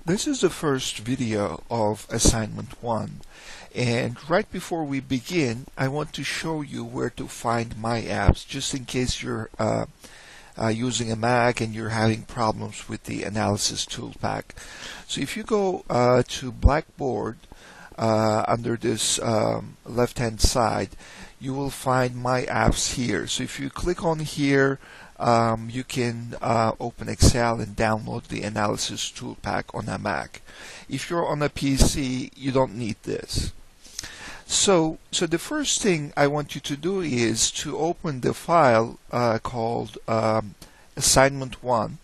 This is the first video of assignment 1, and right before we begin I want to show you where to find my apps, just in case you're using a Mac and you're having problems with the analysis tool pack. So if you go to Blackboard under this left hand side, you will find my apps here. So if you click on here, you can open Excel and download the analysis tool pack on a Mac. If you're on a PC, you don't need this. So the first thing I want you to do is to open the file called assignment 1,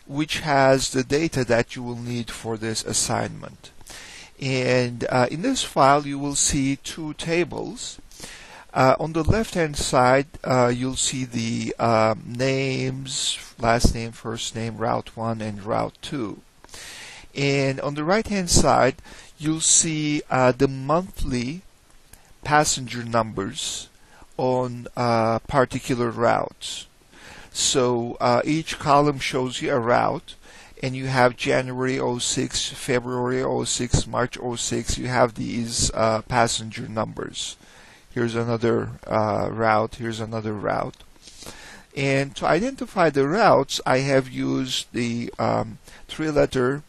which has the data that you will need for this assignment. And in this file you will see two tables. On the left hand side you'll see the names, last name, first name, route 1 and route 2. And on the right hand side you'll see the monthly passenger numbers on particular routes. So each column shows you a route, and you have January 06, February 06, March 06. You have these passenger numbers. Here's another route, here's another route. And to identify the routes, I have used the three-letter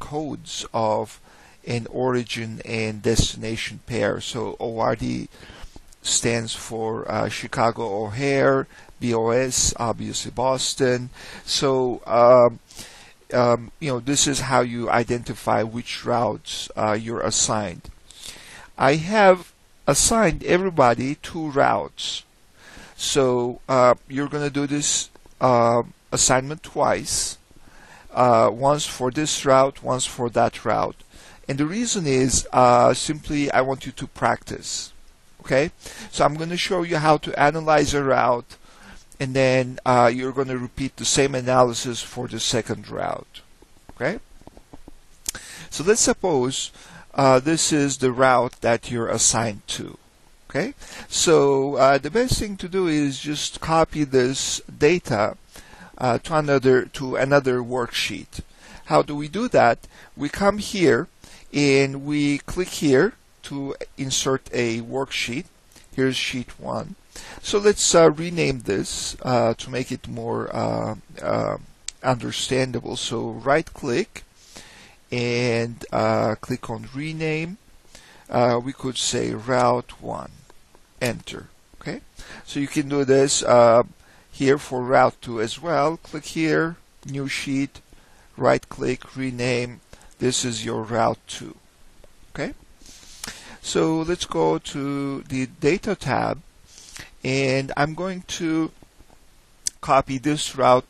codes of an origin and destination pair. So ORD stands for Chicago O'Hare, BOS obviously Boston. So this is how you identify which routes you're assigned. I have assigned everybody 2 routes. So you're going to do this assignment twice. Once for this route, once for that route. And the reason is simply I want you to practice. Okay? So I'm going to show you how to analyze a route, and then you're going to repeat the same analysis for the second route. Okay? So let's suppose this is the route that you're assigned to. Okay? So the best thing to do is just copy this data to another worksheet. How do we do that? We come here and we click here to insert a worksheet. Here's sheet 1. So let's rename this to make it more understandable. So right click and click on rename. We could say route 1. Enter. Okay? So you can do this here for route 2 as well. Click here, new sheet, right click, rename. This is your route 2. Okay? So let's go to the data tab, and I'm going to copy this route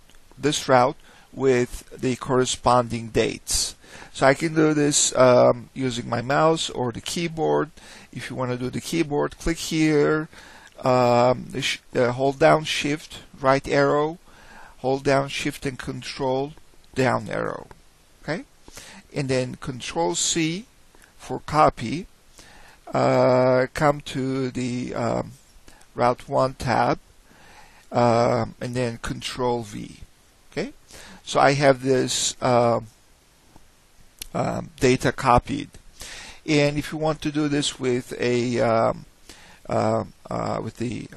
with the corresponding dates. So I can do this using my mouse or the keyboard. If you want to do the keyboard, click here, hold down Shift, right arrow, hold down Shift and Control, down arrow. Okay? And then Control C for copy. Come to the Route 1 tab, and then Control V. Okay? So I have this data copied. And if you want to do this with a with the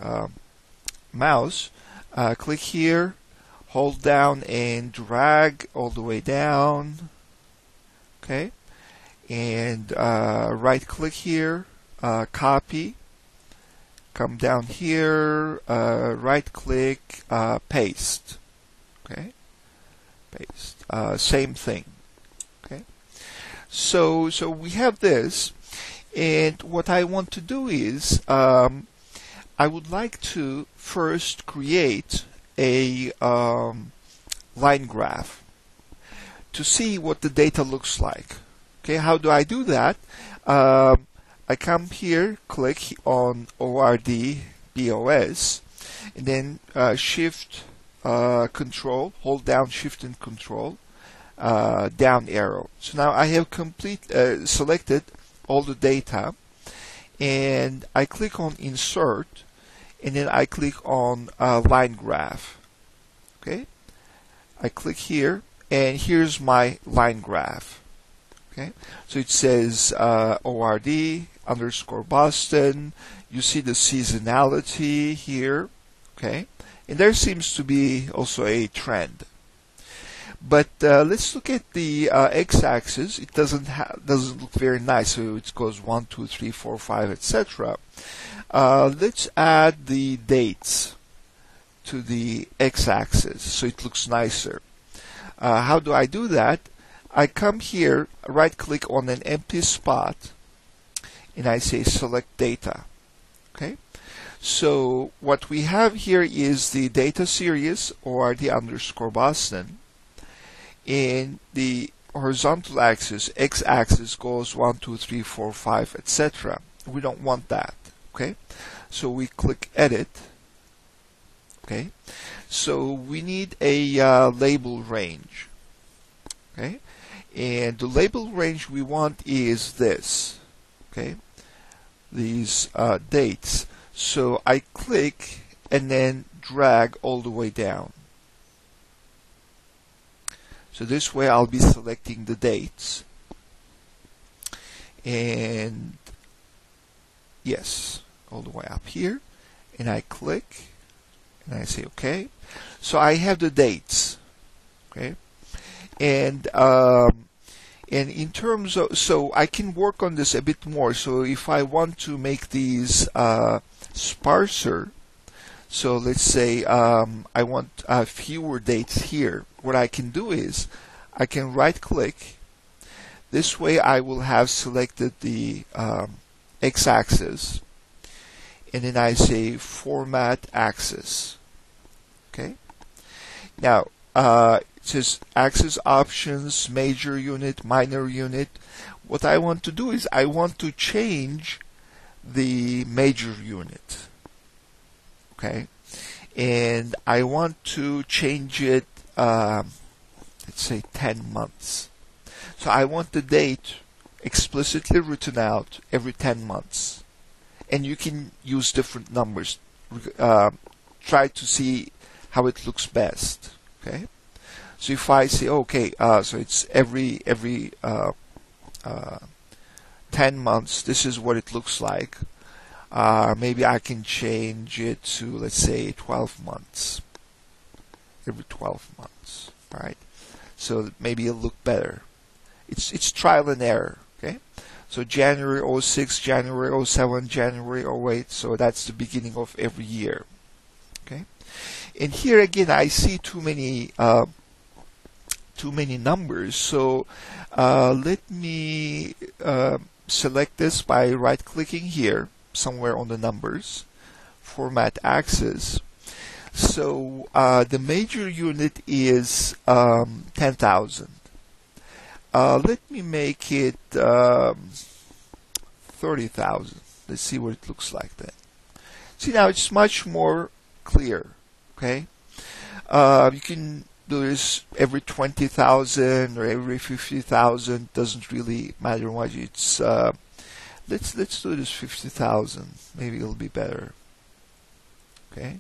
mouse, click here, hold down and drag all the way down. Okay? And right click here, copy, come down here, right click, paste. Okay? Paste. Same thing. Okay? So we have this, and what I want to do is I would like to first create a line graph to see what the data looks like. Okay, how do I do that? I come here, click on ORD BOS, and then Shift Control, hold down Shift and Control, down arrow. So now I have selected all the data, and I click on Insert, and then I click on Line Graph. Okay, I click here, and here's my line graph. Okay, so it says ORD underscore Boston. You see the seasonality here. Okay, and there seems to be also a trend. But let's look at the x-axis. It doesn't look very nice. So it goes 1, 2, 3, 4, 5, etc. Let's add the dates to the x-axis so it looks nicer. How do I do that? I come here, right-click on an empty spot, and I say Select Data. Okay. So what we have here is the data series, ORD underscore Boston. In the horizontal axis, x-axis goes 1, 2, 3, 4, 5, etc. We don't want that. Okay, so we click Edit. Okay, so we need a label range. Okay, and the label range we want is this. Okay, these dates. So I click and then drag all the way down. So this way I'll be selecting the dates. And yes, all the way up here. And I click and I say OK. So I have the dates. Okay. And in terms of, so I can work on this a bit more. So if I want to make these sparser, so let's say I want fewer dates here. What I can do is I can right click. This way I will have selected the x-axis, and then I say Format Axis. Okay. Now it says Axis Options, Major Unit, Minor Unit. What I want to do is I want to change the major unit. Okay, and I want to change it, let's say 10 months. So I want the date explicitly written out every 10 months. And you can use different numbers. Try to see how it looks best. Okay, so if I say okay, so it's every 10 months, this is what it looks like. Maybe I can change it to, let's say, 12 months. Every 12 months, right? So maybe it'll look better. It's trial and error, okay? So January 06, January 07, January 08, so that's the beginning of every year, okay? And here again, I see too many numbers, so let me select this by right-clicking here, somewhere on the numbers, Format Axis. So the major unit is 10,000. Let me make it 30,000. Let's see what it looks like then. See, now it's much more clear. Okay, you can do this every 20,000 or every 50,000. Doesn't really matter much. It's let's do this 50,000. Maybe it'll be better. Okay,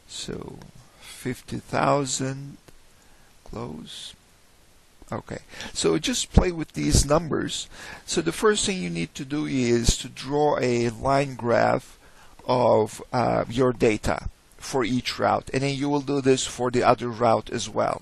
so 50,000. Close. Okay, so just play with these numbers. So the first thing you need to do is to draw a line graph of your data for each route, and then you will do this for the other route as well.